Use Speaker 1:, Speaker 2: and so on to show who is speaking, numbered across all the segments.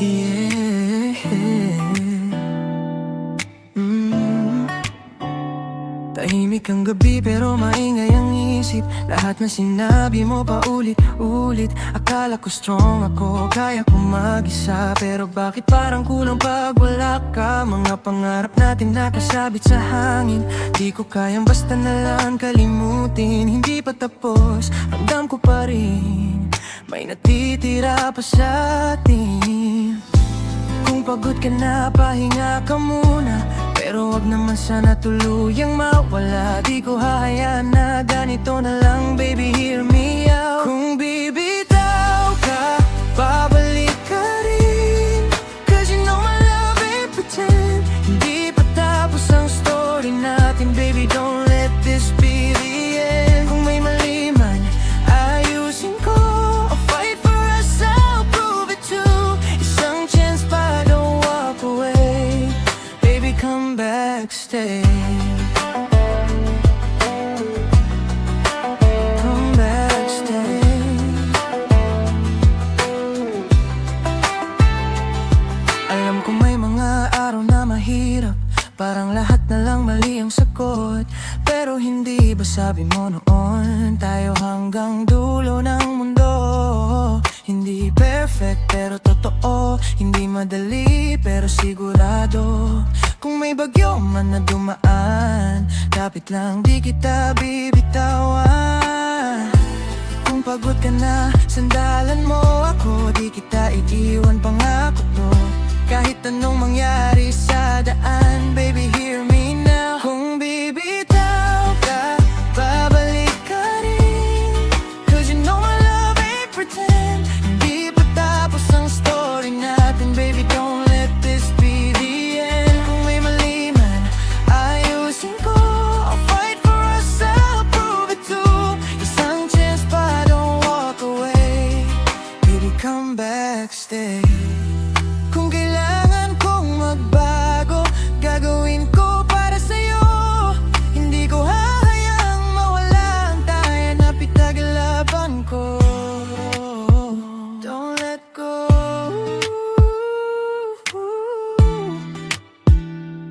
Speaker 1: Yeah. mm. Tahimik ang gabi pero maingay ang isip. Lahat na sinabi mo paulit-ulit. Akala ko strong ako, kaya ko mag-isa. Pero bakit parang kulang pag wala ka? Mga pangarap natin nakasabit sa hangin. Di ko kayang basta na lang kalimutin. Hindi pa tapos, ramdam ko pa rin may natitira pa sa atin. Kung pagod ka na, pahinga ka muna. Pero wag naman sana tuluyang mawala. Di ko hahayaan na ganito na lang, baby, hear me out. Kung bibitaw ka, babalik ka rin. Cause you know my love ain't pretend. Hindi pa tapos ang story natin, baby, don't let this be the end. Kung may mali man, ayusin ko. I'll fight for us, I'll prove it too. Isang chance pa, don't walk away. Baby, come back, stay. Come back, stay. Alam ko may mga araw na mahirap, parang lahat na lang mali ang sagot. Pero hindi ba sabi mo noon, tayo hanggang dulo ng mundo? Hindi perfect pero totoo, hindi madali pero sigurado. Kung may bagyo man na dumaan, kapit lang di kita bibitawan. Kung pagod ka na, sandalan mo ako. Di kita iiwan, pangako to. Kahit anong mangyari sa daan, baby, hear me now. Kung bibitaw ka, babalik ka rin. Cause you know my love ain't pretend. Hindi pa tapos ang story natin, baby, don't let this be the end. Kung may mali man, ayusin ko. I'll fight for us, I'll prove it too. Isang chance pa, don't walk away. Baby, come back, stay. Kung kailangan kong magbago, gagawin ko para sa'yo. Hindi ko hahayaang mawala ang tayan na pitaglalaban ko. Don't let go.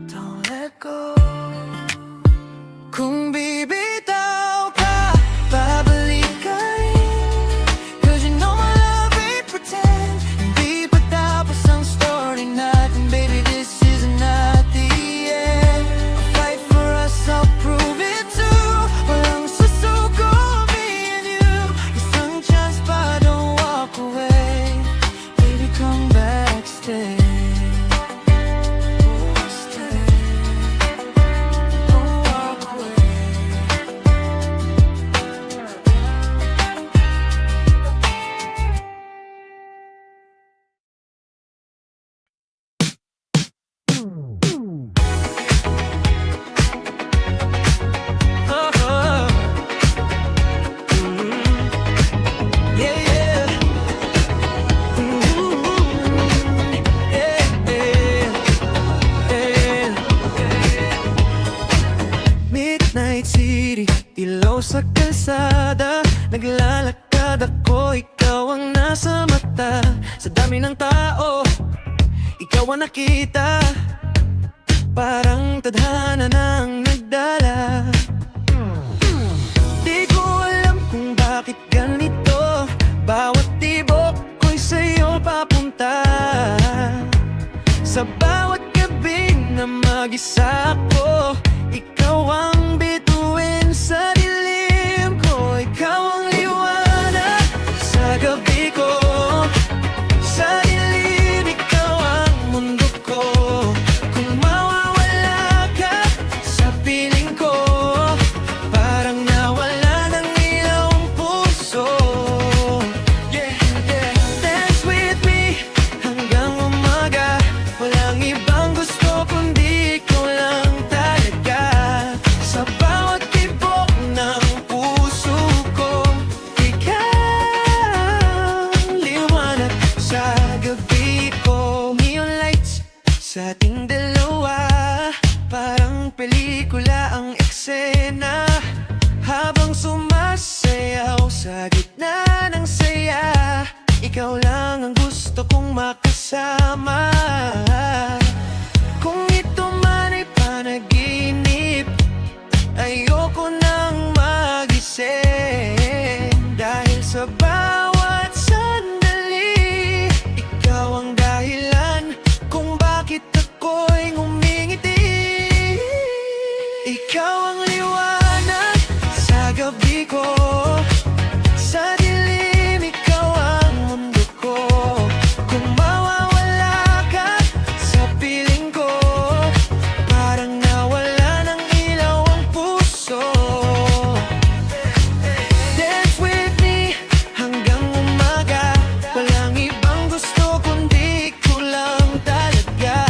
Speaker 1: Don't let go. Kung bibitaw ka, babalik ka rin. Cause you know my love ain't pretend. Hindi pa tapos ang story natin, baby, this is not the end. I'll fight for us, I'll prove it too. Walang susuko, me and you. Isang chance pa, don't walk away. Baby, come back, stay. Oh, stay. Don't walk away. Yeah, yeah. Yeah, yeah. Midnight City, ilaw sa kalsada. Naglalakad ako, ikaw ang nasa mata. Sa dami ng tao, ikaw ang nakita. Parang tadhana nang nagdala. Di ko alam kung bakit ganito. Bawat tibok ko'y sa'yo papunta. Sa bawat gabi na mag-isa ako, ikaw ang bituin sa dilim ko. Ikaw ang liwanag sa gabi ko. Sa dilim, ikaw ang mundo ko. Kung mawawala ka sa piling ko, parang nawala ng ilaw ang puso. Yeah, yeah. Dance with me hanggang umaga. Walang ibang gusto kundi ikaw lang talaga. Sa bawat tibok ng puso ko, ikaw liwanag sa gabi ko. Neon lights sa ating dalawa, parang pelikula ang eksena. Habang sumasayaw sa gitna ng saya, ikaw lang ang gusto kong makasama. Kung ito man ay panaginip, ayoko nang magising. Dahil sa bawat sandali, ikaw ang dahilan kung bakit ako'y ngumingiti. Ikaw ang liwanag sa gabi ko, sa dilim ikaw ang mundo ko. Kung mawawala ka sa piling ko, parang nawala ng ilaw ang puso. Dance with me hanggang umaga, walang ibang gusto kundi ikaw lang talaga.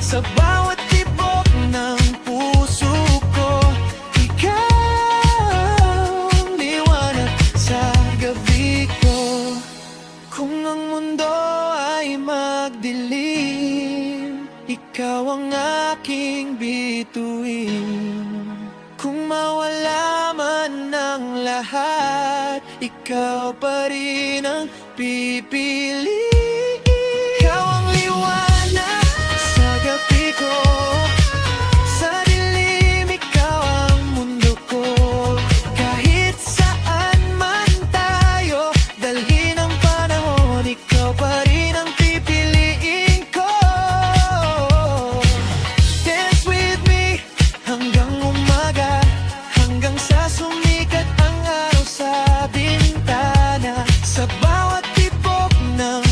Speaker 1: Sa bawat tibok ng puso ko, ikaw ang liwanag sa gabi ko. Kung ang mundo ay magdilim, ikaw ang aking bituin. Kung mawala man ng lahat, ikaw pa rin ang pipiliin. Ikaw ang liwanag sa gabi ko, sa dilim ikaw ang mundo ko. Kahit saan man tayo dalhin ang panahon, ikaw pa rin ang pipiliin ko. Dance with me hanggang umaga, hanggang sa sumikat ang araw sa bintana. Sa bawat tibok ng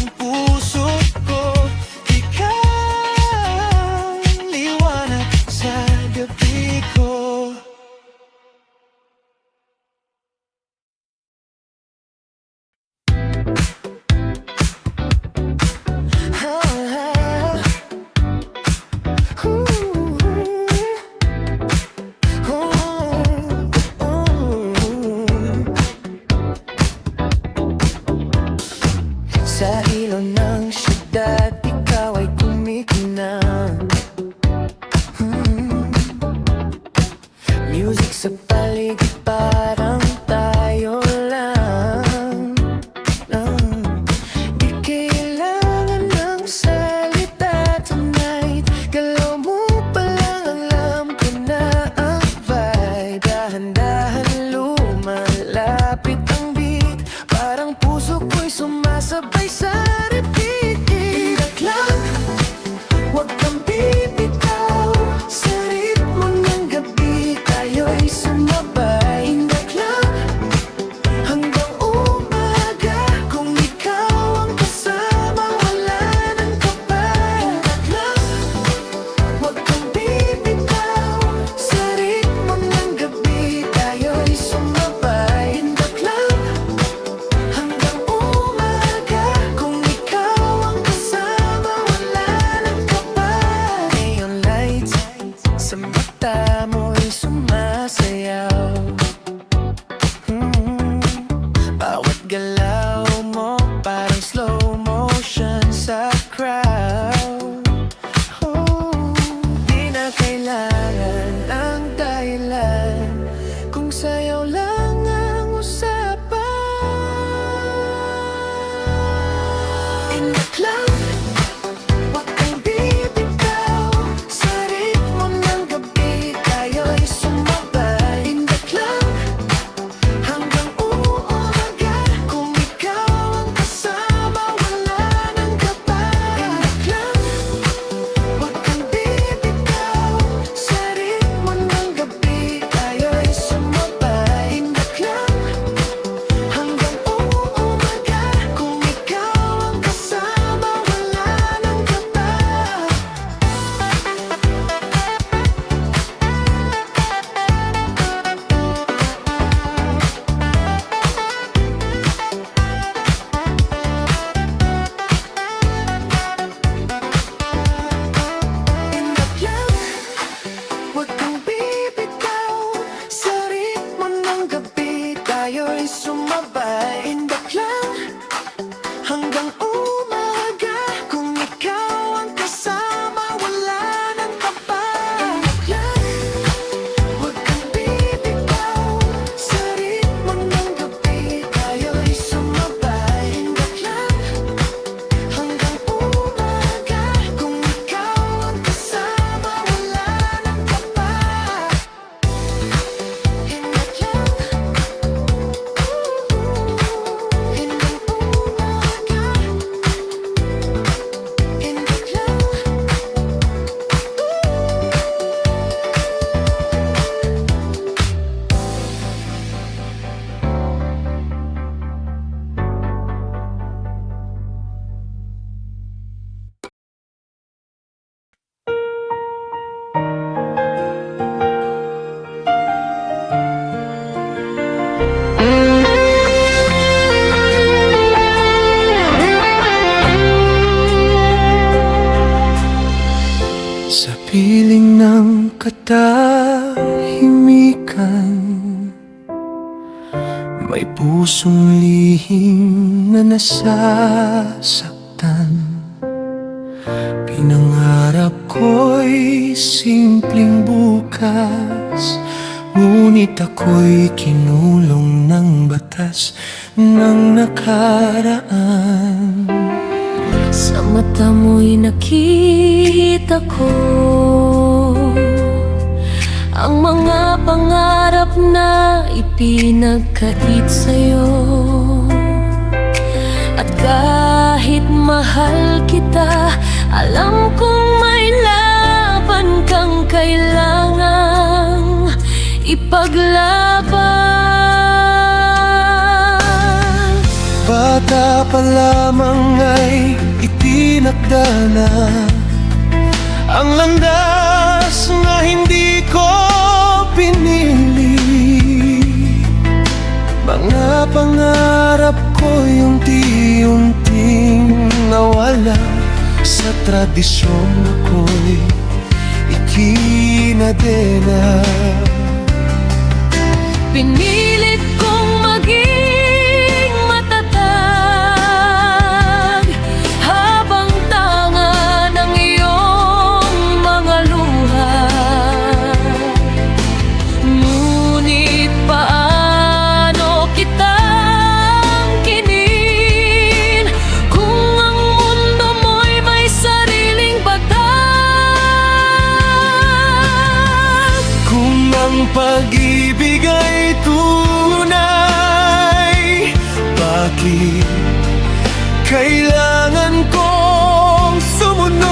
Speaker 1: pusong lihim na nasasaktan. Pinangarap ko'y simpleng bukas, ngunit ako'y kinulong ng batas ng nakaraan.
Speaker 2: Sa mata mo'y nakita ko ang mga pangarap na ipinagkait sa'yo. At kahit mahal kita, alam kong may laban kang kailangang ipaglaban.
Speaker 1: Bata pa lamang ay itinakda na ang landas na hindi ko pinili. Mga pangarap ko yung unti-unting nawala, sa tradisyon ako'y ikinadena.
Speaker 2: Pinilit kong maging matatag habang tanga ng iyong mga luha. Ngunit paano kitang kinin kung ang mundo mo'y may sariling batas?
Speaker 1: Kung ang pag-ibig ay tunay, bakit kailangan kong sumunod?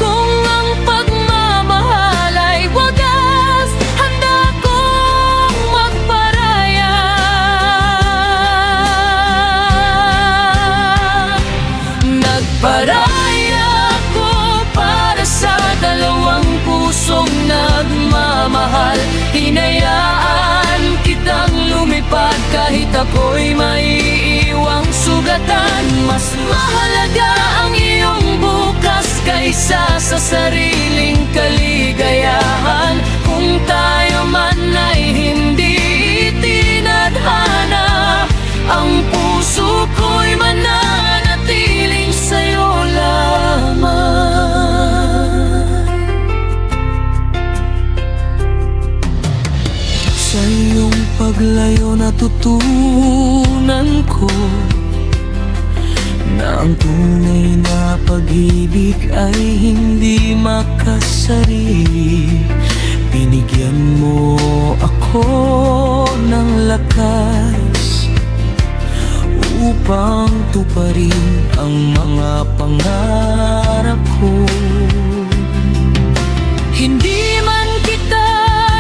Speaker 2: Kung ang pagmamahal ay wagas, handa kong magparaya. Nagparaya ko para sa dalawang pusong nagmamahal. Hinayaan kitang lumipad kahit ako'y maiiwang sugatan. Mas mahalaga ang iyong bukas kaysa sa sariling kaligayahan. Kung tayo man ay hindi tinadhana, ang puso ko'y mananatiling sa'yo lamang.
Speaker 1: Sa iyong paglayo natutunan ko na ang tunay na pag-ibig ay hindi makasarili. Binigyan mo ako ng lakas upang tuparin ang mga pangarap ko.
Speaker 2: Hindi man kita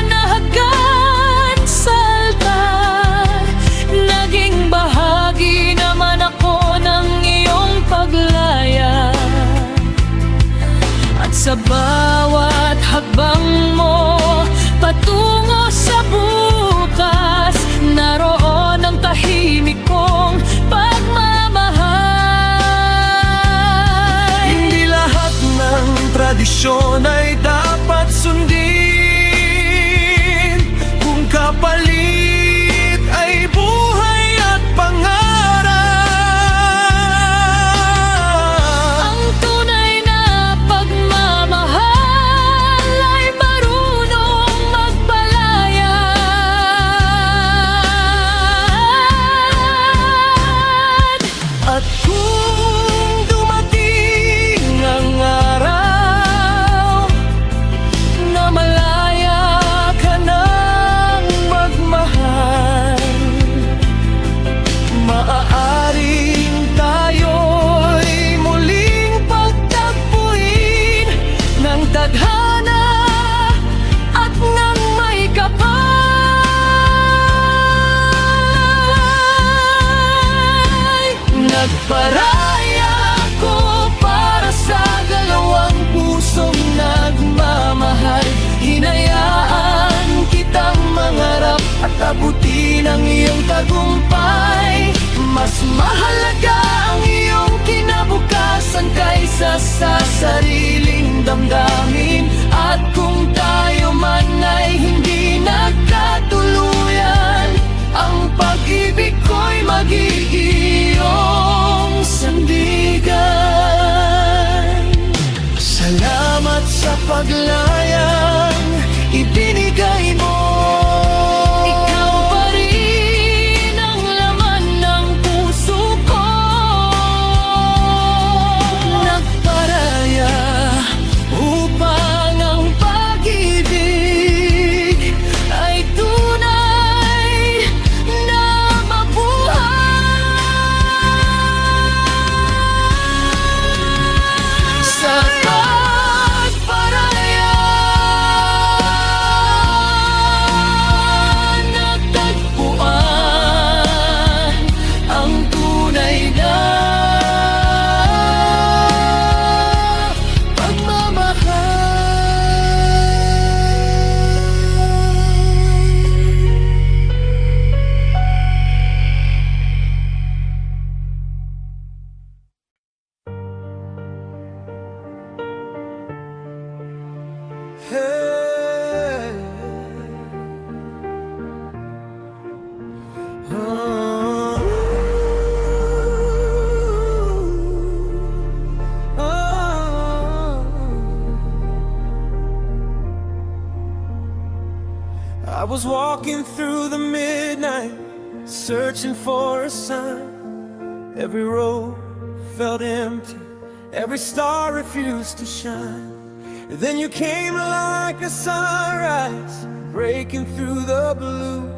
Speaker 2: nahagkan sa altar, naging bahagi naman ako ng iyong paglaya. At sa bawat hakbang mo patungo sa bukas, naroon ang tahimik kong pagmamahal.
Speaker 1: Hindi lahat ng tradisyon ay dapat sundin, kung kapalit ay buhay at pangarap.
Speaker 2: Ang tunay na pagmamahal ay marunong magpalayan.
Speaker 1: At kung dumating ang araw na malaya ka ng magmahal, maaaring tayo'y muling pagtagpuin ng tadhana at ng may kapal. Nagparaya ko para sa dalawang pusong nagmamahal. Hinayaan kitang mangarap at abutin ang iyong tagumpay. Mas mahalaga ang iyong kinabukasan kaysa sa sariling damdamin. At kung tayo man ay hindi nagkatuluyan, was walking through the midnight, searching for a sign. Every road felt empty, every star refused to shine. Then you came like a sunrise, breaking through the blue.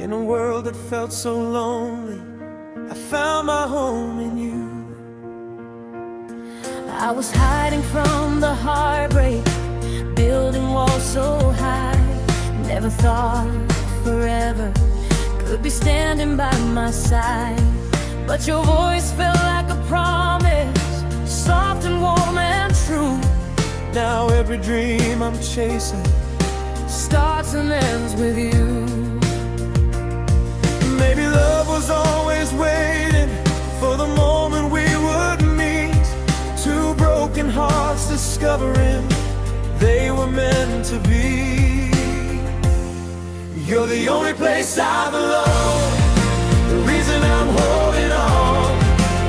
Speaker 1: In a world that felt so lonely, I found my home in you.
Speaker 2: I was hiding from the heartbreak, building walls so high. Never thought forever could be standing by my side. But your voice felt like a promise, soft and warm and true.
Speaker 1: Now every dream I'm chasing
Speaker 2: Starts and ends with you.
Speaker 1: Maybe love was always waiting for the moment we would meet. Two broken hearts discovering they were meant to be. You're the only place I belong, the reason I'm holding on.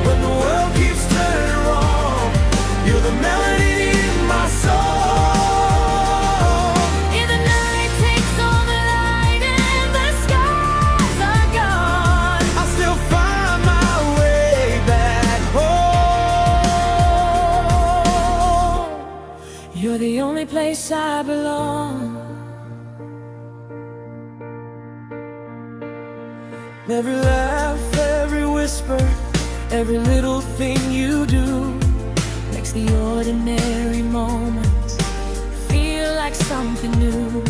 Speaker 1: When the world keeps turning wrong, you're the melody in my soul.
Speaker 2: In the night takes all the light and the skies are gone,
Speaker 1: I'll still find my way back home.
Speaker 2: you're the only place I belong.
Speaker 1: Every laugh, every whisper, every little thing you do
Speaker 2: Makes the ordinary moments feel like something new.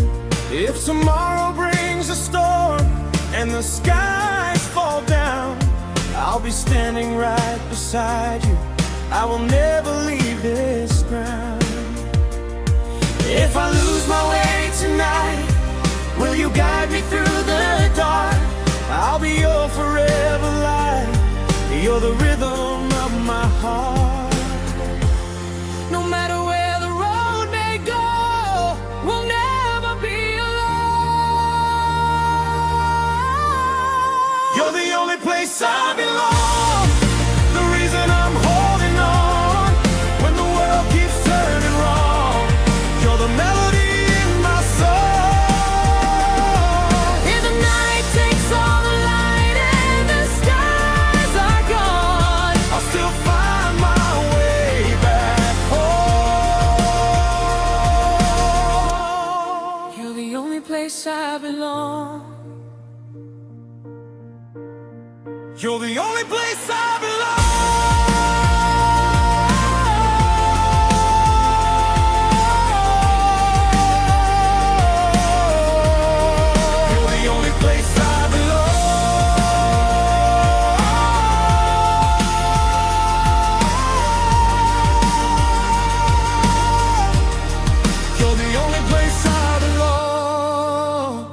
Speaker 1: If tomorrow brings a storm and the skies fall down, I'll be standing right beside you. I will never leave this ground. If I lose my way tonight, will you guide me through the dark? I'll be your forever light. You're the rhythm of my heart.
Speaker 2: No matter where the road may go, we'll never be alone.
Speaker 1: You're the only place I belong, the reason I'm holding on. When the world keeps turning wrong, you're the melody in my soul.
Speaker 2: In the night takes all the light and the skies are gone,
Speaker 1: I'll still find my way back home.
Speaker 2: you're the only place I belong.
Speaker 1: You're the only place I belong. You're the only place I belong. You're the only place I belong.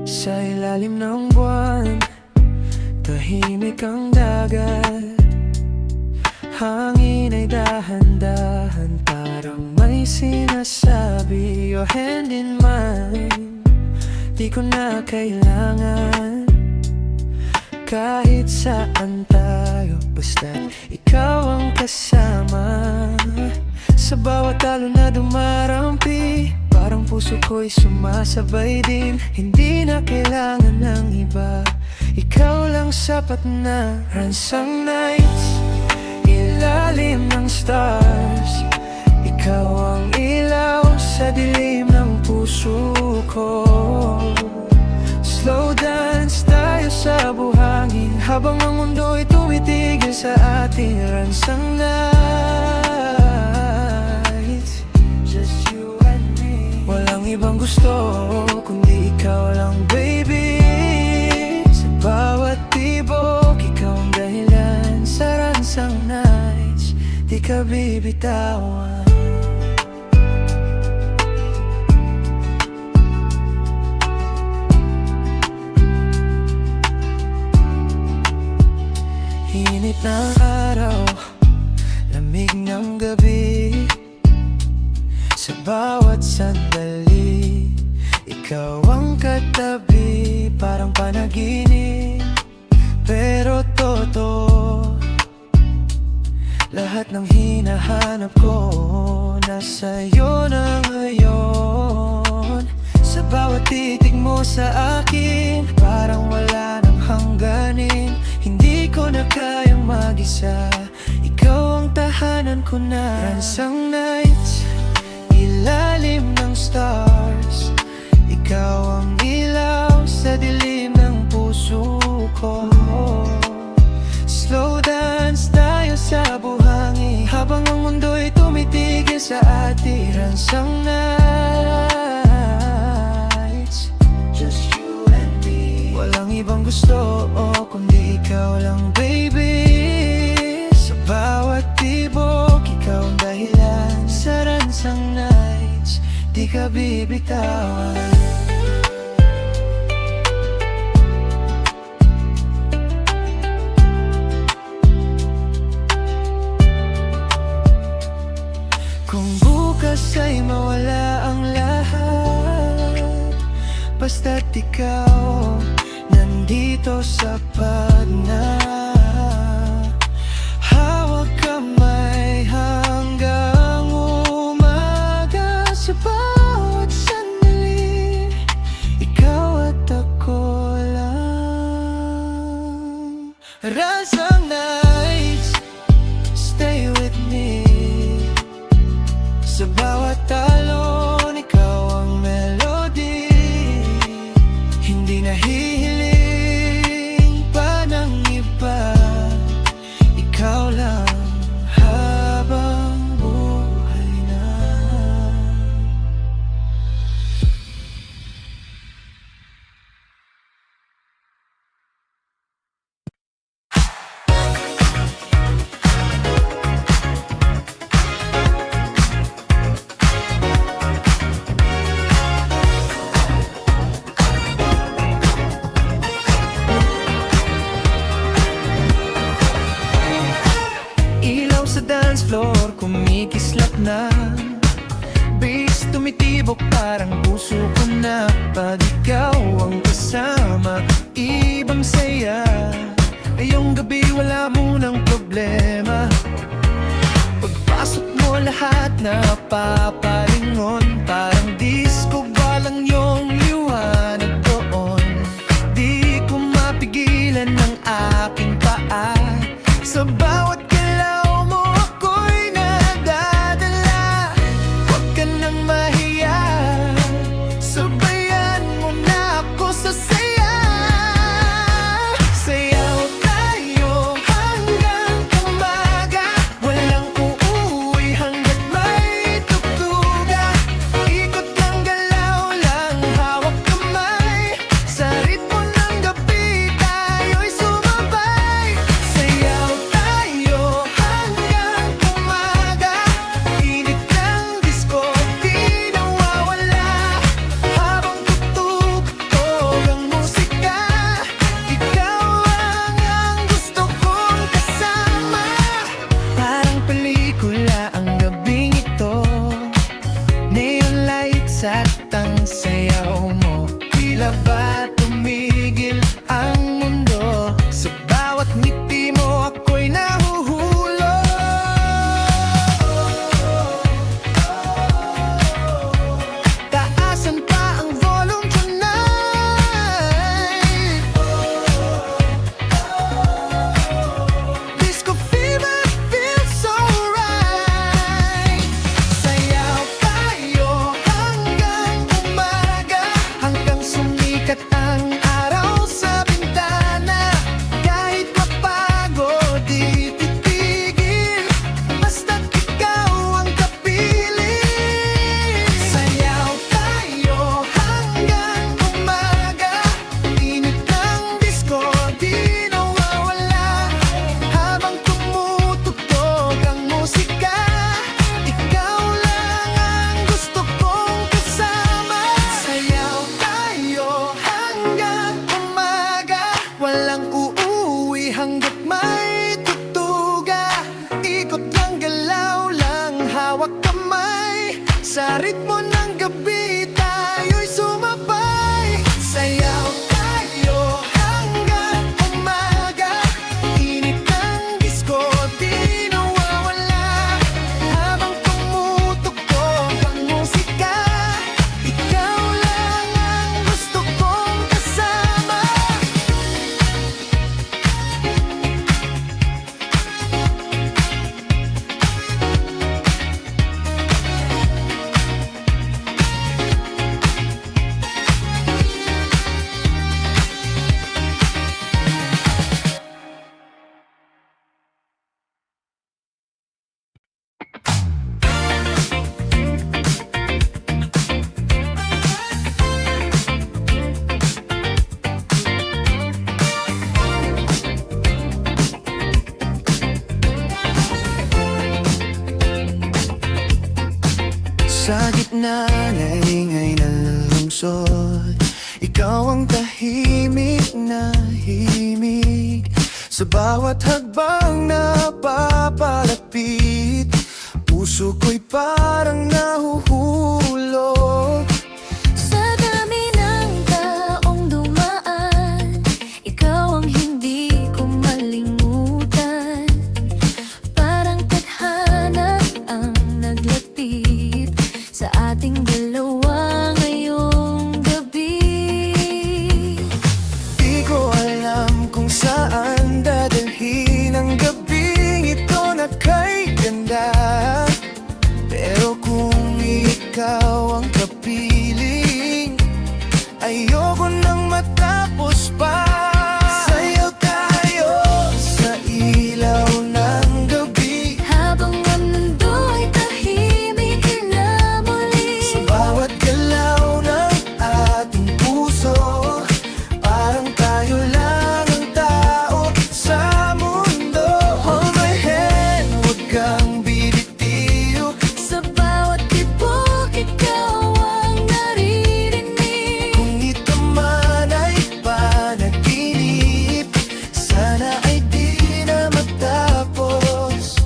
Speaker 1: Sa ilalim ng buwan, tahimik ang dagat. Hangin ay dahan-dahan, parang may sinasabi. Your hand in mine, di ko na kailangan. Kahit saan tayo, basta't ikaw ang kasama. Sa bawat talo na dumarampi, parang puso ko'y sumasabay din. Hindi na kailangan ng iba, ikaw lang sapat na. Ransang nights, ilalim ng stars, ikaw ang ilaw sa dilim ng puso ko. Slow dance tayo sa buhangin, habang ang mundo'y tumitigil sa ating. Ransang nights, just you and me. Walang ibang gusto kundi ikaw lang, baby. Sa bawat tibok, ikaw ang dahilan. Sa ransang nights, di ka bibitawan. Init ng araw, lamig ng gabi, sa bawat sandali ikaw ang katabi, parang panaginip pero totoo. Lahat ng hinahanap ko nasa'yo na ngayon. Sa bawat titig mo sa akin, parang wala nang hangganin. Hindi ko na kayang mag-isa, ikaw ang tahanan ko na. Ransang nights, ilalim ng stars, ikaw ang ilaw sa dilim ng puso ko. Slow dance tayo sa buhangin, habang ang mundo'y tumitigil sa atin. Ransang nights, just you and me. Walang ibang gusto kundi ikaw lang, baby. Sa bawat tibok, ikaw ang dahilan. Sa ransang nights, di ka bibitawan. Kung bukas ay mawala ang lahat, basta't ikaw nandito sapat na. Hawak kamay hanggang umaga, sa bawat sandali ikaw at ako lang. Ransang nights, stay with me. Sa bawat talon, ikaw ang melody. Hindi nahihiling pa ng iba, ikaw lang habang buhay na. Ilaw sa dance floor, kumikislap na. Bass tumitibok, parang puso ko na. Pag ikaw ang kasama, ibang saya. Ngayong gabi wala munang problema. Pagpasok mo lahat na papalingon, parang disco balang yung liwanag doon. Di ko mapigilan ng aking paa, sa bawat galaw mo ako'y nadadala. Huwag ka nang mahiya, sabayan mo na ako sa saya. Sayaw tayo hanggang umaga, walang uuwi hanggat may tugtuga. Ikot lang, galaw lang, hawak kamay, sa ritmo ng gabi tayo'y sumabay. Sayaw tayo hanggang umaga, init ng disco di nawawala. Habang tugtog ang musika, ikaw ang gusto kong kasama. Parang pelikula ang gabing ito, neon lights at ang sayaw mo. Tila ba tumigil ang mundo, sa bawat ngiti mo ako'y nahuhulog. Taasan pa ang volume tonight. Disco fever feels so right. Sayaw tayo hanggang Sa ritmo ng gabi tayo'y sumabay. Sayaw tayo hanggang umaga. Init ng disco di nawawala. Habang tumutugtog ang musika, ikaw lang ang gusto kong kasama. Sa gitna ng ingay na lungsod, ikaw ang tahimik na himig. Sa bawat hagbang na papalapit, puso ko'y parang nahuhulog.
Speaker 2: Sa dami ng taong dumaan, ikaw ang hindi ko malimutan. Parang tadhana ang naglapit sa ating dalawa ngayong gabi.
Speaker 1: Di ko alam kung saan dadalhin ang gabing ito na kay ganda. Pero kung ikaw ang kapiling, ayoko nang matapos pa. Sayaw tayo sa ilaw ng gabi,
Speaker 2: Habang ang mundo'y tahimik na muli.
Speaker 1: sa bawat galaw ng ating puso, parang tayo lang ang tao sa mundo. Hold my hand, huwag kang bibitiw.
Speaker 2: Sa bawat tibok, ikaw ang naririnig.
Speaker 1: Kung ito man ay panaginip, sana ay di na matapos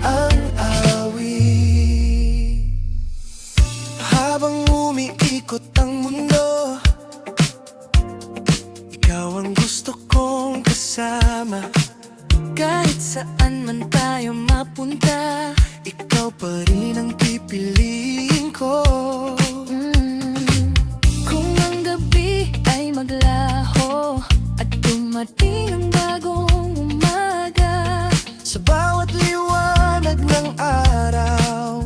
Speaker 1: ang awit. Habang umiikot ang mundo, ikaw ang gusto kong kasama. Kahit saan man tayo mapunta, ikaw pa rin ang pipiliin ko.
Speaker 2: Kung ang gabi ay maglaho at dumating ang bagong umaga,
Speaker 1: Sa bawat liwanag ng araw,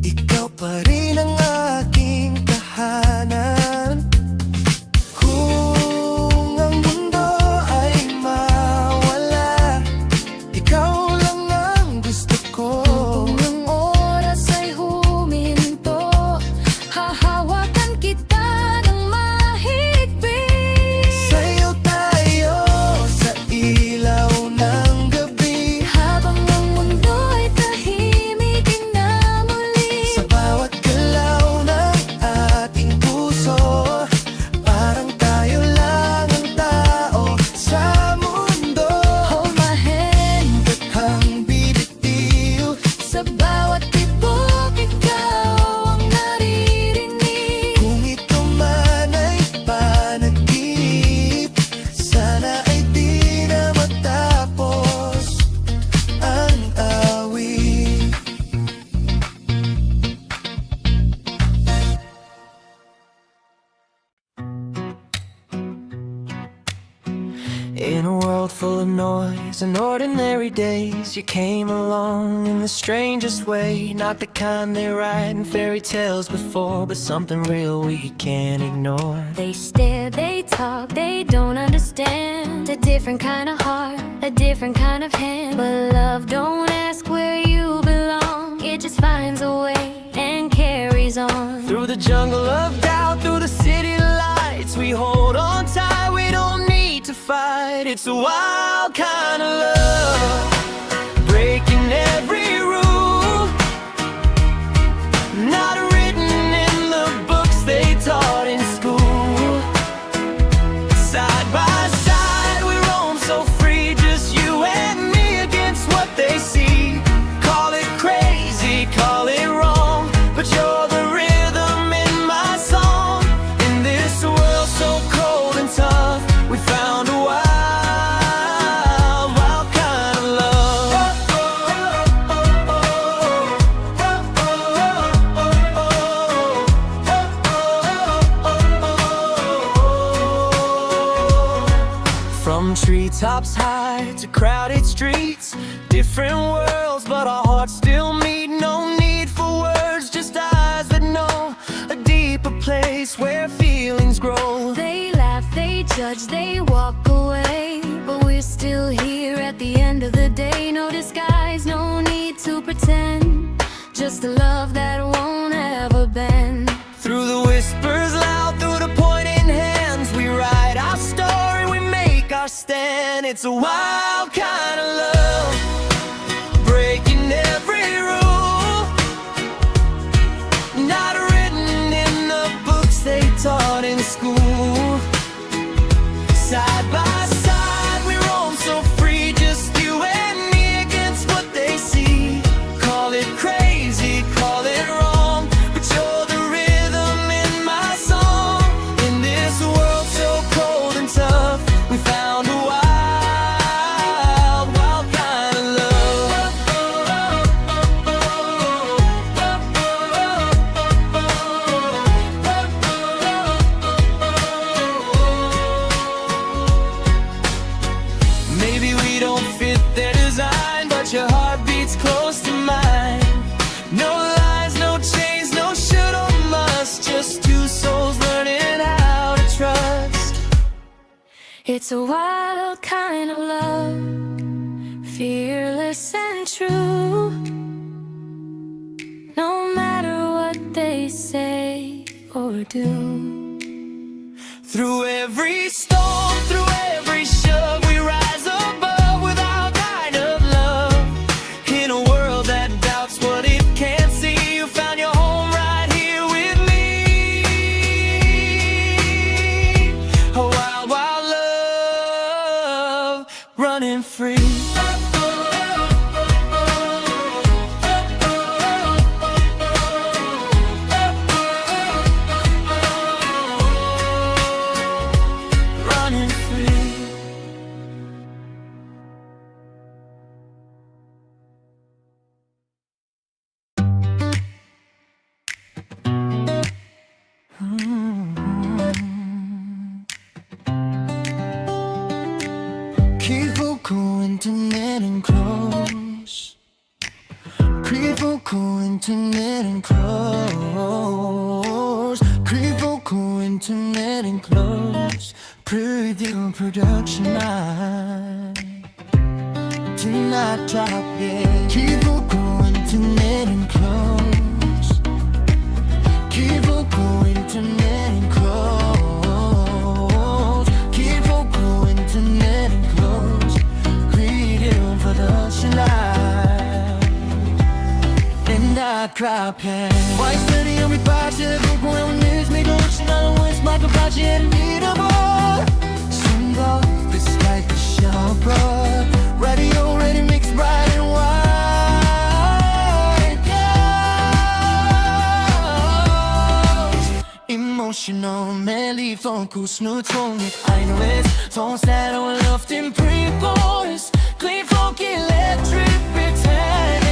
Speaker 1: ikaw pa rin ang aking tahanan. Kung ang mundo ay mawala, ikaw lang ang gusto ko.
Speaker 2: kung ang oras ay huminto, hahawakan kita ng mahigpit.
Speaker 1: Sayaw tayo sa ilaw ng gabi,
Speaker 2: Habang ang mundo'y tahimik na muli.
Speaker 1: sa bawat galaw ng ating puso, parang tayo lang ang tao sa mundo.
Speaker 2: Hold my hand.
Speaker 1: Hang bibitiw,
Speaker 2: Sa bawat tibok, ikaw ang naririnig.
Speaker 1: kung ito man ay panaginip, sana ay di na matapos ang awit. In a world full of noise and ordinary days, you came along in the strangest way. Not the kind they write in fairy tales before, but something real we can't ignore.
Speaker 2: They stare, they talk, they don't understand. A different kind of heart, a different kind of hand. But love don't ask where you belong. It just finds a way and carries on.
Speaker 1: Through the jungle of doubt, through the city lights, we hold on tight, we don't need to fight. It's a wild kind of love, breaking every rule, not written in the books they taught in school. Side by side we roam so free, just you and me against what they see. Call it crazy, call it wrong, treetops high to crowded streets, different worlds, but our hearts still meet. No need for words, just eyes that know a deeper place where feelings grow.
Speaker 2: They laugh, they judge, they walk away, but we're still here at the end of the day. No disguise, no need to pretend, just a love that won't ever bend.
Speaker 1: Through the whispers loud, through the pointing hands, we write our story, we make our stand. It's a wild kind of love, breaking every rule, not written in the books they taught in school. Side by side we roam so free, just you and me against what they see. Call it crazy, call it wrong, but you're the rhythm in my song. In this world so cold and tough, we found a wild, wild kind of love. Maybe we don't fit their design, but your heart beats close to mine. No lies, no chains, no should or must, just two souls learning how to trust.
Speaker 2: It's a wild kind of love, fearless and true. No matter what they say or do.
Speaker 1: Through every storm, through every shove, we rise above with our kind of love. In a world that doubts what it can't see, you found your home right here with me. A wild, wild love, running free. Running free. People going to net and close. People going to net and close. People going to net and close. Pretty good production line. Do not drop it. People going to net and close. People going to net and close. People going to net and close. Creative production line. And I drop it. Why study on me party? Look when we miss me. Don't you know it's my party and need a more. Symbol, it's like a shower. Radio ready mixed bright and white. Yeah. Emotional, melody, fokus, nu tvunget egenvæs. Tårnsnatter og luften pre-boys. Clean funk, electric, pretending.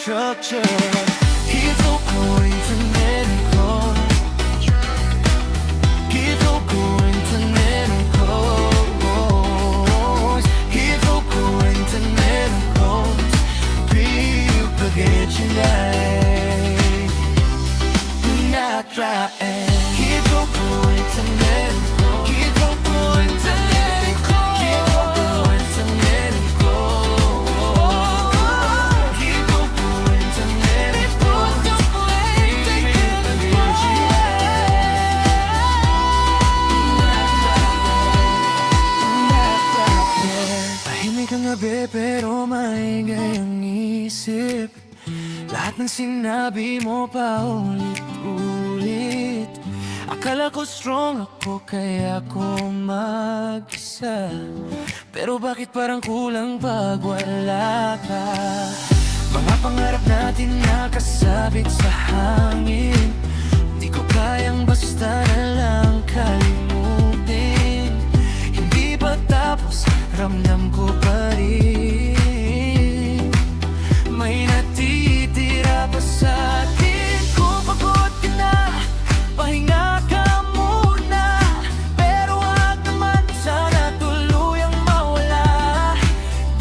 Speaker 1: Structure. People going to net and close. People going to net and close. People going to net and close. People get you right. Not right. People going to net and close. People going to net and close. People going to net and close. People going to net and close. Tahimik ang gabi pero maingay ang isip. Lahat ng sinabi mo pa ulit-ulit. Akala Akala ko strong ako kaya ko mag-isa, pero bakit parang kulang pag wala ka? Mga pangarap natin nakasabit sa hangin, di ko kayang basta na lang kalimutin. Hindi pa tapos, ramdam ko pa rin may natitira pa sa akin. Kung pagod ka na, pahinga ka muna, pero wag naman sana tuluyang mawala.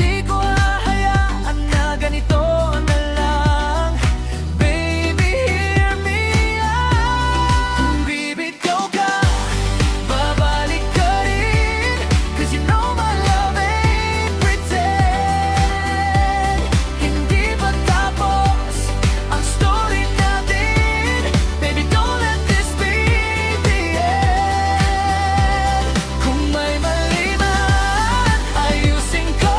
Speaker 1: Di ko hahayaan na ganito na lang. Baby, hear me out. Kung bibitaw ka, babalik ka rin, 'cause you know my love ain't pretend. Hindi pa tapos ang story natin. Baby, don't let this be the end. Kung may mali man, ayusin ko.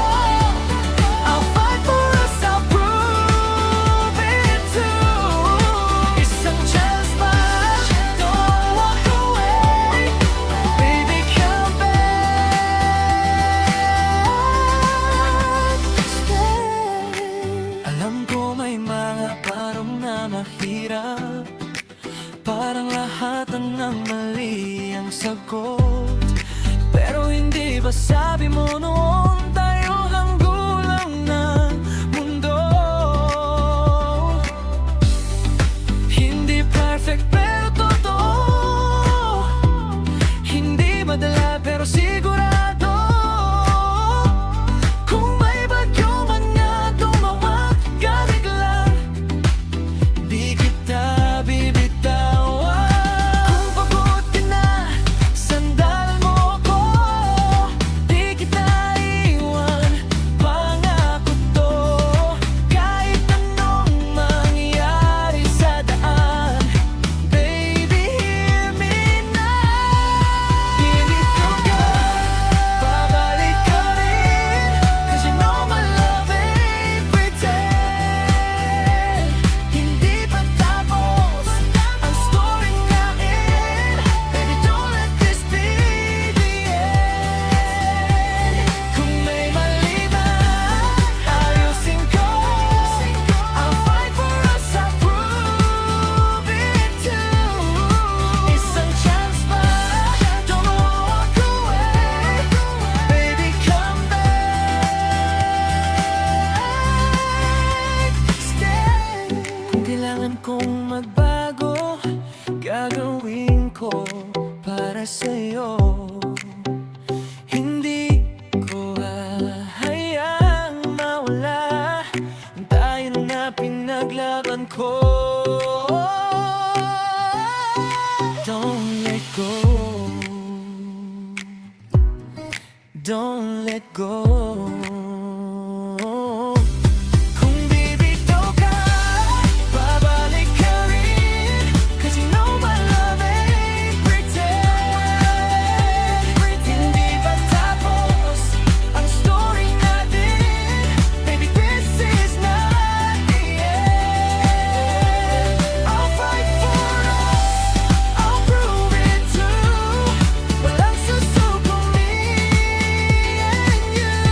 Speaker 1: I'll fight for us, I'll prove it too. Isang chance pa, don't walk away. Baby, come back. Stay. Alam ko may mga parang na mahirap, parang lahat ng mali ang sagot. Pero hindi ba sabi mo noon tayo ang gulang ng mundo? Hindi perfect pero totoo, hindi madala pero sigurado. Kung may bagyo man nga tumawag ka bigla, di kita bibitawan. Kung pagod ka na, sandalan mo ako, di kita iwan, pangako to. Kahit anong mangyari sa daan, baby, hear me now. Bibitaw ka, babalik ka rin, 'cause you know my love ain't pretend. Hindi pa tapos ang story natin. Baby, don't let this be the end. Kung may mali man, ayusin ko. I'll fight for us, I'll prove it too. Isang chance pa, don't walk away. Baby, come back. Stay. Kung kailangan kong magbago, gagawin ko para sa'yo. Hindi ko hahayaang mawala ang tayo na pinaglaban ko. Don't let go, don't let go. Kung bibitaw ka, babalik ka rin, 'cause you know my love ain't pretend. Hindi pa tapos ang story natin. Baby, this is not the end. I'll fight for us, I'll prove it too. Walang susuko, me and you.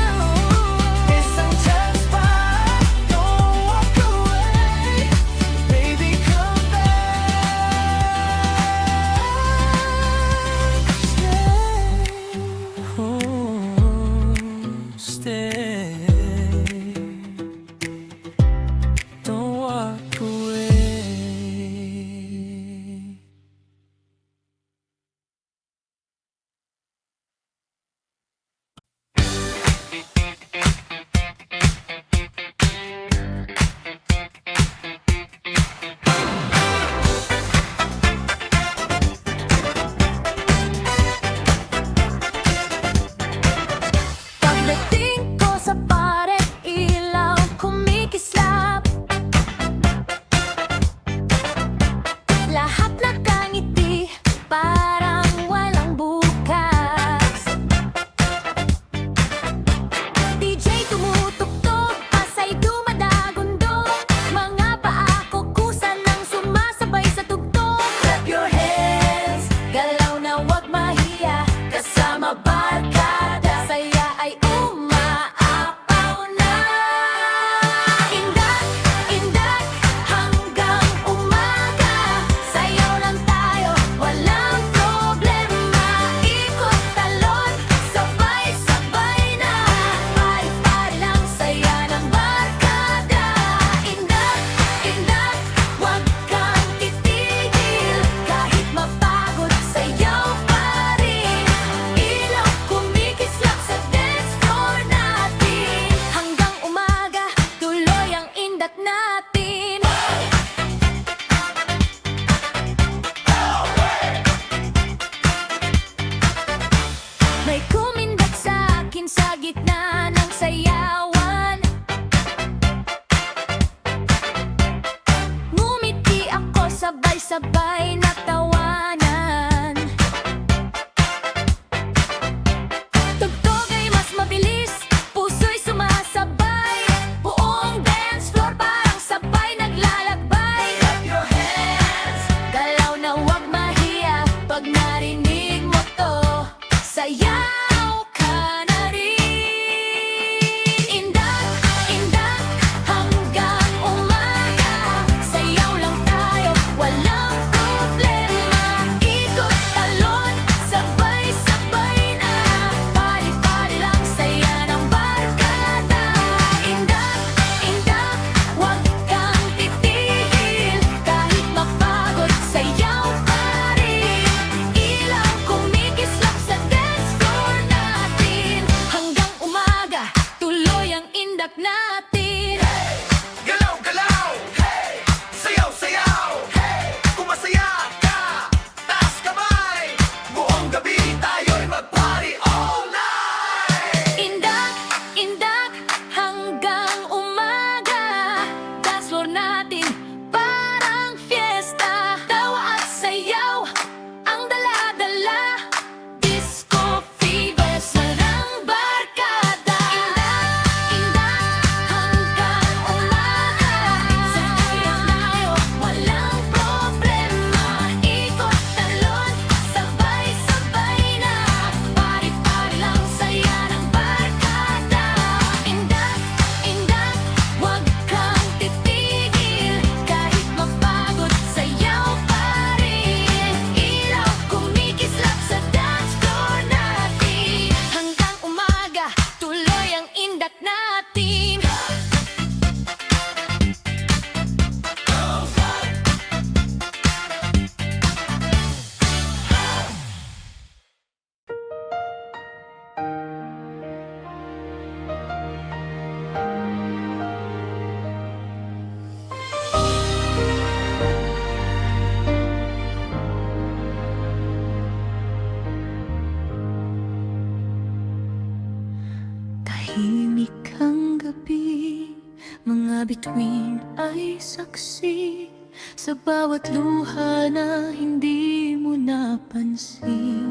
Speaker 2: Tahimik ang gabi, mga bituin ay saksi sa bawat luha na hindi mo napansin.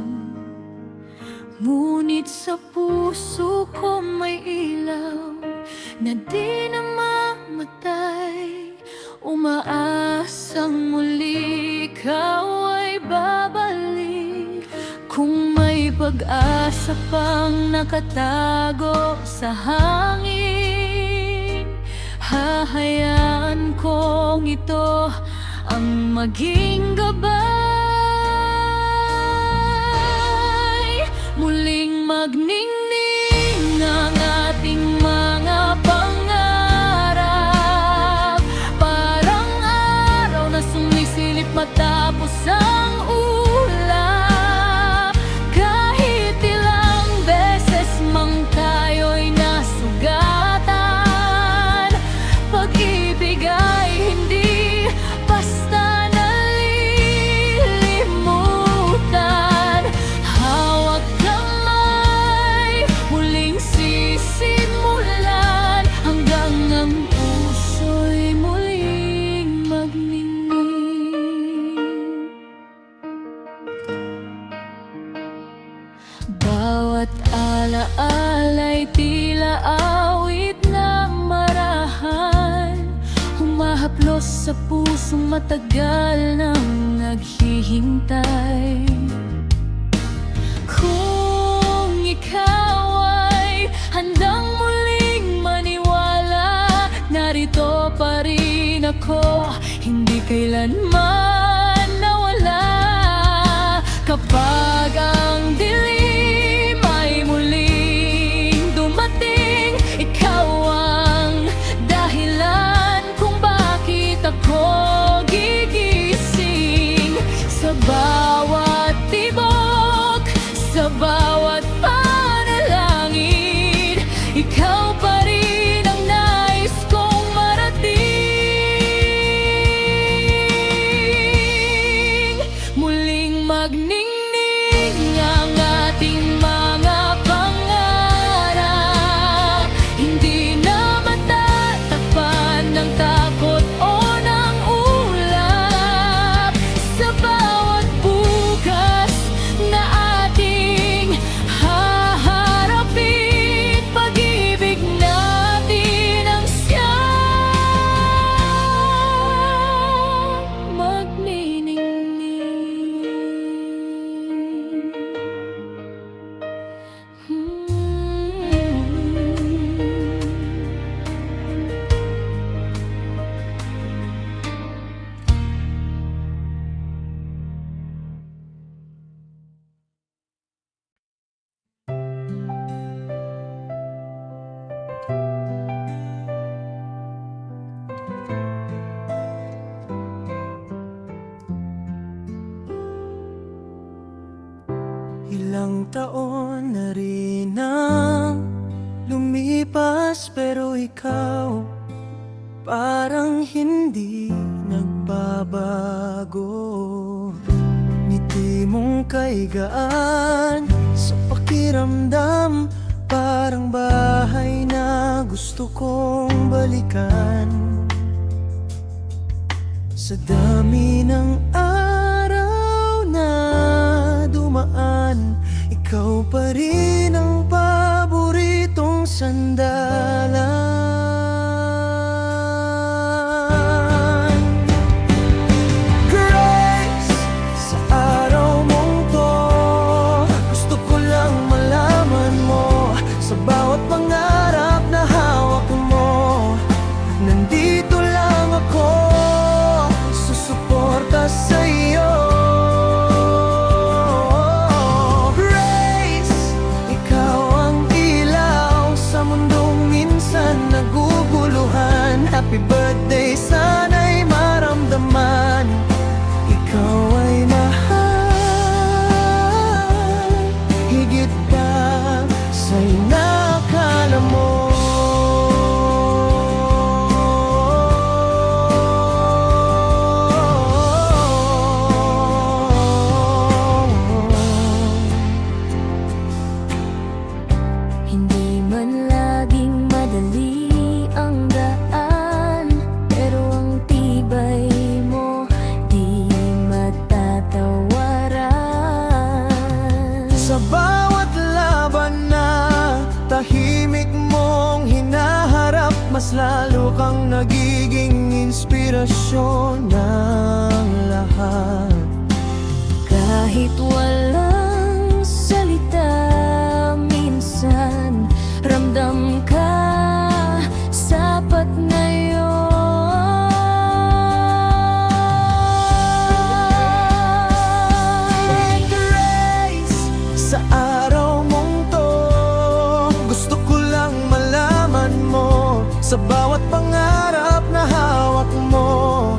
Speaker 2: Ngunit sa puso ko may ilaw na di namamatay, umaasang muli ikaw ay babalik. Kung may pag-asa pang nakatago sa hangin, hahayaan kong ito ang maging gabay. Muling magningning ang ating mga pangarap, parang araw na sumisilip matapos ang ulap. Kahit ilang beses mang tayo'y nasugatan, pag-ibig ay hindi basta nalilimutan. Hawak kamay, muling sisimulan, hanggang ang puso'y muling magniningning. Bawat alaala'y tila awit na marahan, humahaplos sa pusong matagal nang naghihintay. Kung ikaw ay handang muling maniwala, narito pa rin ako, hindi kailanman nawala. Kapag ang dilim ay muling dumating, ikaw ang dahilan kung bakit ako gigising. Sa bawat tibok, sa bawat panalangin, ikaw pa rin ang nais kong marating. Muling magningning ang ating mga pangarap, hindi na matatakpan ng takot o ng ulap. Sa bawat bukas na ating haharapin, pag-ibig natin ang siyang magniningning.
Speaker 1: Ilang taon na rin ang lumipas, pero ikaw parang hindi nagbabago. Ngiti mong kaigaan sa pakiramdam, parang bahay na gusto kong balikan. Sa dami ng araw na dumaan, ikaw pa rin ang paboritong sandalan. Grace, sa araw mong to, gusto ko lang malaman mo, sa bawat pangarap na hawak mo, nandito lang ako, susuporta kang nagiging inspirasyon ng lahat.
Speaker 2: Kahit walang salita, minsan ramdam ka, sapat na yun.
Speaker 1: Grace, sa araw mong to, gusto ko lang malaman mo, sa bawat pangarap na hawak mo,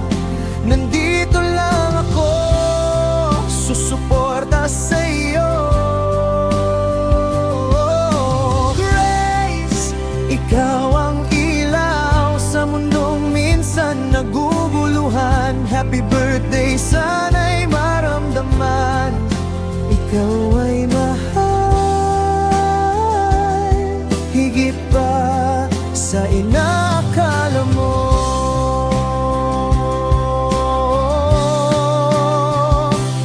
Speaker 1: nandito lang ako, susuporta sa iyo. Grace, ikaw ang ilaw sa mundong minsan naguguluhan. Happy birthday, sana'y maramdaman ikaw ay mahal, higit pa sa inakala mo.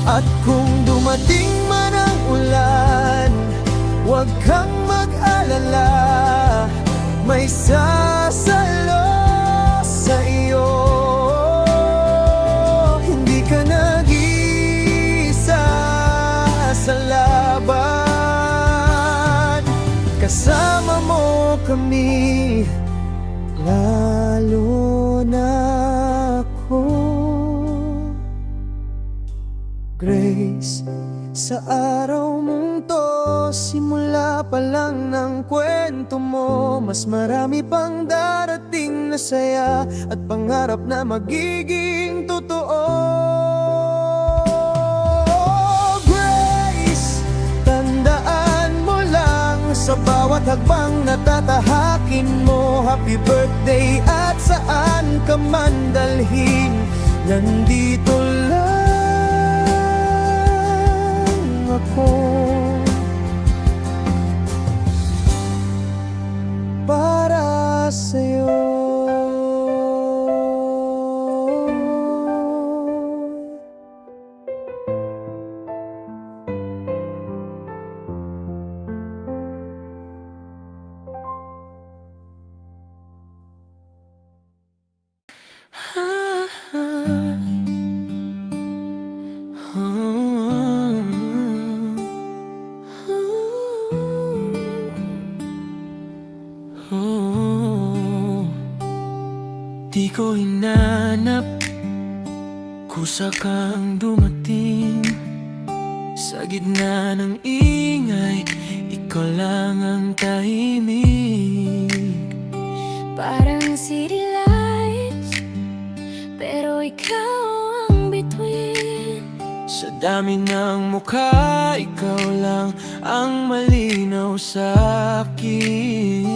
Speaker 1: At kung dumating man ang ulan, huwag kang mag-alala, may sasalo sa iyo. Hindi ka nag-iisa sa laban, kasama mo kami, lalo na ako. Grace, sa araw mong to, simula pa lang ng kwento mo, mas marami pang darating na saya at pangarap na magiging totoo. Grace, tandaan mo lang sa bawat hagbang natatahakin mo, happy birthday at saan ka man dalhin, nandito lang ako para sa'yo. Di ko hinanap, kusa kang dumating, sa gitna ng ingay, ikaw lang ang tahimik.
Speaker 2: Parang city lights, pero ikaw ang bituin.
Speaker 1: Sa dami ng mukha, ikaw lang ang malinaw sa akin.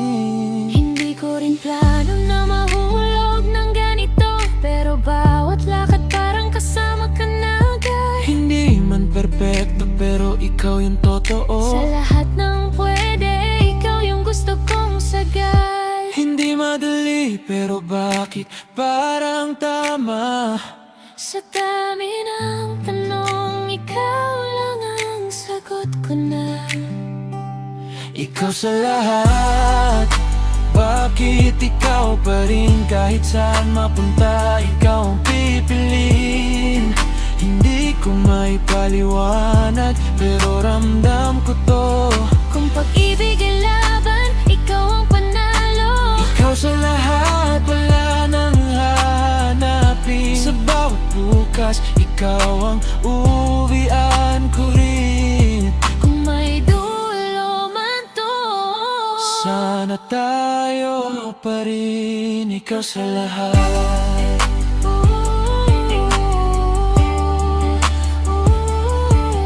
Speaker 2: Hindi ko rin plano na mahulog ng ganito, pero bawat lakad parang kasama ka na agad.
Speaker 1: Hindi man perpekto, pero ikaw yung totoo.
Speaker 2: Sa lahat ng pwede, ikaw yung gusto kong sagad.
Speaker 1: Hindi madali, pero bakit parang tama?
Speaker 2: Sa dami ng tanong, ikaw lang ang sagot ko na.
Speaker 1: Ikaw sa lahat, bakit ikaw pa rin kahit saan mapunta, ikaw ang pipiliin. Hindi ko may paliwanag, pero ramdam ko to.
Speaker 2: Kung pag-ibig ay laban, ikaw ang panalo.
Speaker 1: Ikaw sa lahat, wala nang hahanapin. Sa bawat bukas, ikaw ang uuwian ko rin.
Speaker 2: Kung may dulo man to,
Speaker 1: Sana tayo pa rin, ikaw sa lahat.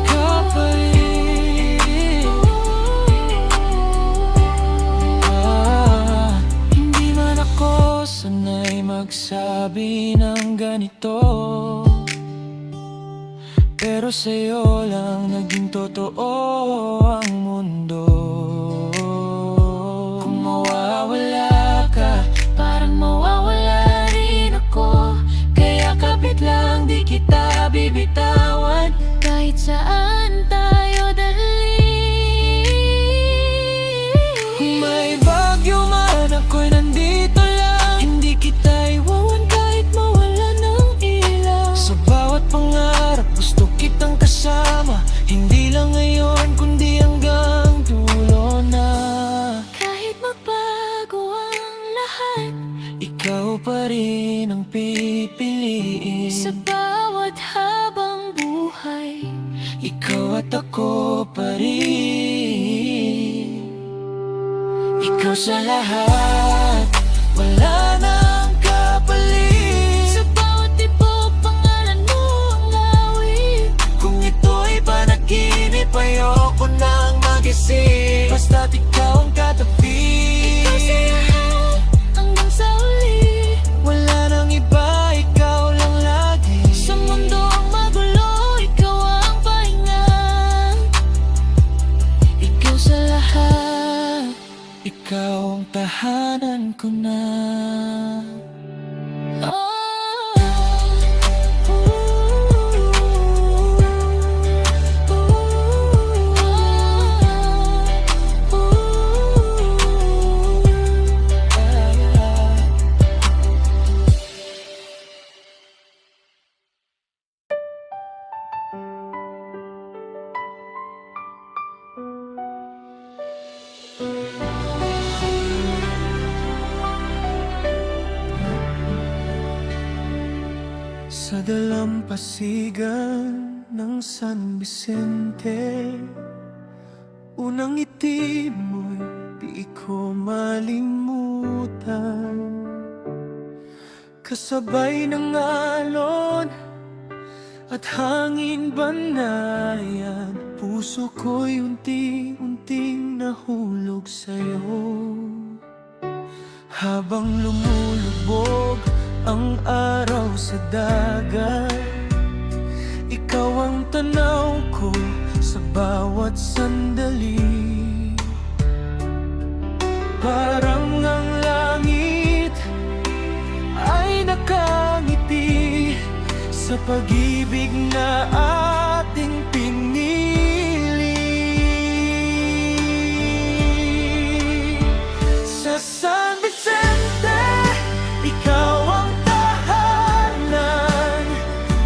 Speaker 1: Ikaw pa rin. Hindi man ako sanay magsabi ng ganito, pero sa'yo lang naging totoo ang mundo. Kung mawawala ka,
Speaker 2: parang mawawala rin ako. Kaya kapit lang, di kita bibitawan. Kahit saan tayo dalhin.
Speaker 1: kung may bagyo man, ako'y nandito lang. Hindi pa rin ang pipiliin.
Speaker 2: Sa bawat habang buhay,
Speaker 1: Ikaw at ako pa rin. Ikaw sa lahat, wala nang kapalit.
Speaker 2: sa bawat tibok, pangalan mo ang awit.
Speaker 1: Kung ito'y panaginip, ayoko nang magising. Basta't ikaw ang katabi.
Speaker 2: Ikaw sa lahat, hanggang sa huli.
Speaker 1: Wala nang iba, ikaw lang lagi.
Speaker 2: Sa mundo ang magulo, ikaw ang pahinga. Ikaw sa lahat,
Speaker 1: Ikaw ang tahanan ko na. Sa dalampasigan ng San Vicente, unang ngiti mo'y di ko malimutan. Kasabay ng alon at hangin banayan, puso ko'y unti-unting nahulog sa'yo. Habang lumulubog ang araw sa dagat, ikaw ang tanaw ko sa bawat sandali. Parang ang langit ay nakangiti sa pag-ibig na ating pinili. Sa San Vicente, ikaw ang tahanan.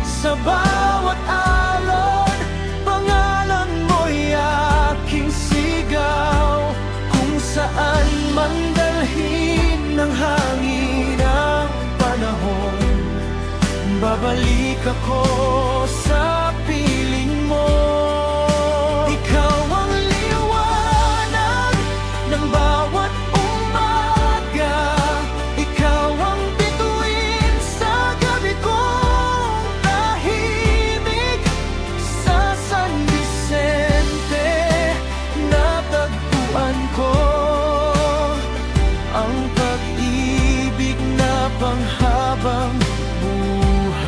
Speaker 1: Sa bawat alon, pangalan mo'y aking sigaw. Kung saan man dalhin ng hangin ang panahon, babalik ako sa piling mo. Ikaw ang liwanag ng bawat umaga. Ikaw ang bituin sa gabi kong tahimik. Sa San Vicente, natagpuan ko ang pag-ibig na panghabang buhay.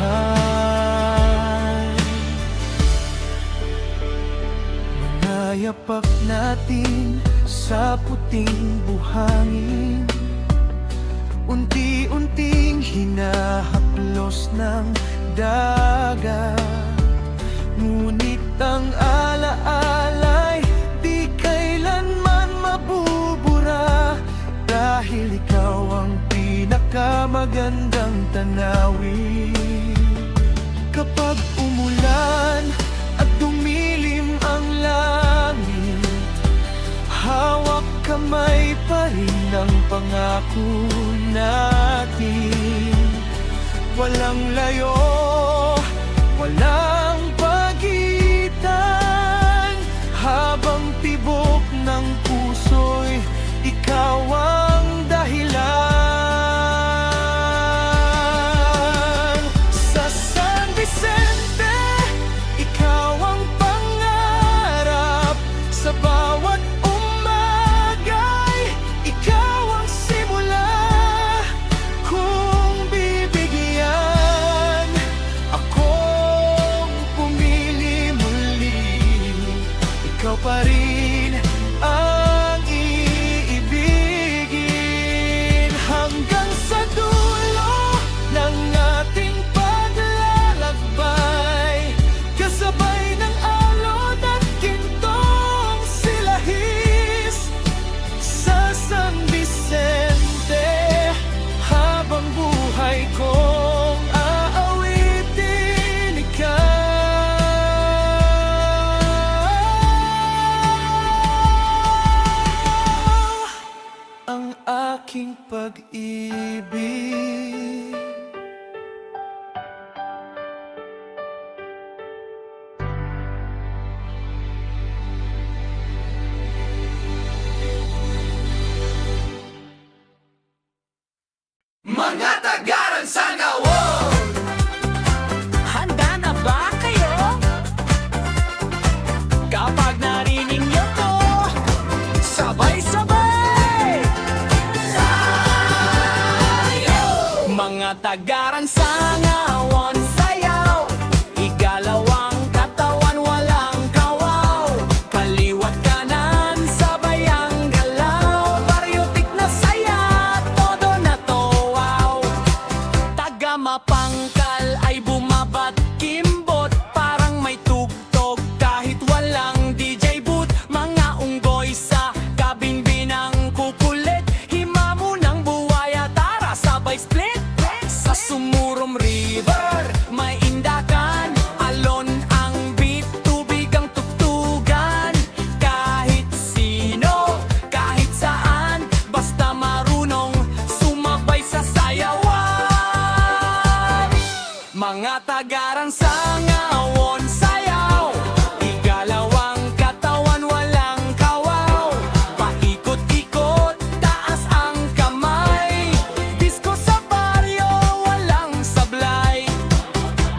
Speaker 1: Mga yapak natin sa puting buhangin, unti-unting hinahaplos ng dagat. Ngunit ang alaalay di kailanman mabubura, dahil ikaw ang pinakamagandang tanawin. Kapag umulan at dumilim ang langit, hawak kamay pa rin ang pangako natin. Walang layo, walang pagitan. Habang tibok ng puso'y ikaw ang dahilan. Sa San Vicente, ikaw ang pangarap. Sa bawat umaga'y ikaw ang simula. Kung bibigyan akong pumili muli, ikaw pa rin ang iibigin. Hanggang sa dulo ng ating paglalakbay, kasabay ng alon at gintong silahis. Sa San Vicente, habang buhay kong aawitin ikaw. Mga tagaran sa ngawon sayaw, igalawang katawan walang kawaw, kaliwat kanan sabay ang galaw, paryotik na saya, todo na to wow. Taga mapangkal ay bumabat kimbot, parang may tugtog kahit walang DJ booth. Mga unggoy sa kabinbinang kukulit, himamo ng buwaya, tara sabay split. Sa Sumurom River, may indakan, alon ang beat, tubig ang tugtugan. Kahit sino, kahit saan, basta marunong sumabay sa sayawan. Mga tagaran sa ngawon sayaw, igalawang katawan walang kawaw, paikot-ikot, taas ang kamay, disko sa baryo walang sablay.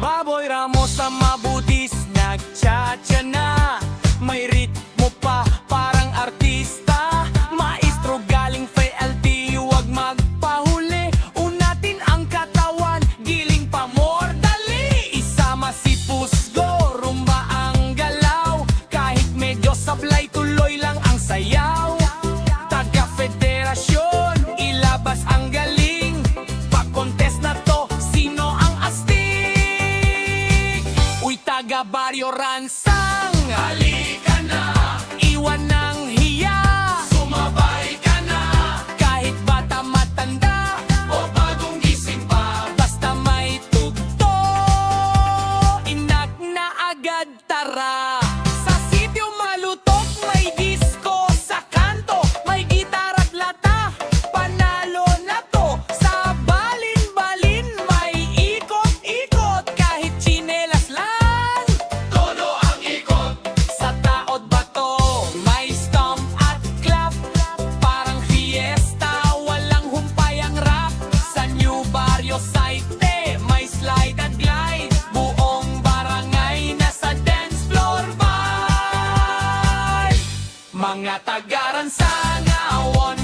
Speaker 1: Baboy Ramos sa mabutis, nagtsatsa na, may ritmo pa, parang artista. Maestro galing FLT, huwag magpahuli, unatin ang katawan, giling pa more dali. Isama si Pusgo, rumba ang galaw, kahit medyo sablay, tuloy lang ang sayaw. Taga federasyon, ilabas ang galing, pag-contest na to, sino ang astig? Uy, taga Barrio Ransang, halika na, iwan ng hiya, sumabay ka na, kahit bata matanda, o bagong gising pa, basta may tugto, inak na agad tara. Sa sityo Malutok may disco, sa kanto may gitar at lata, panalo na to. Sa balin-balin may ikot-ikot, kahit tsinelas lang, todo ang ikot. Sa Taod Bato may stomp at clap, parang fiesta, walang humpay ang rap. Sa New Barrio Saite may slide at glide, buong barangay nasa dance floor vibe. Mga tagaran sa ngawon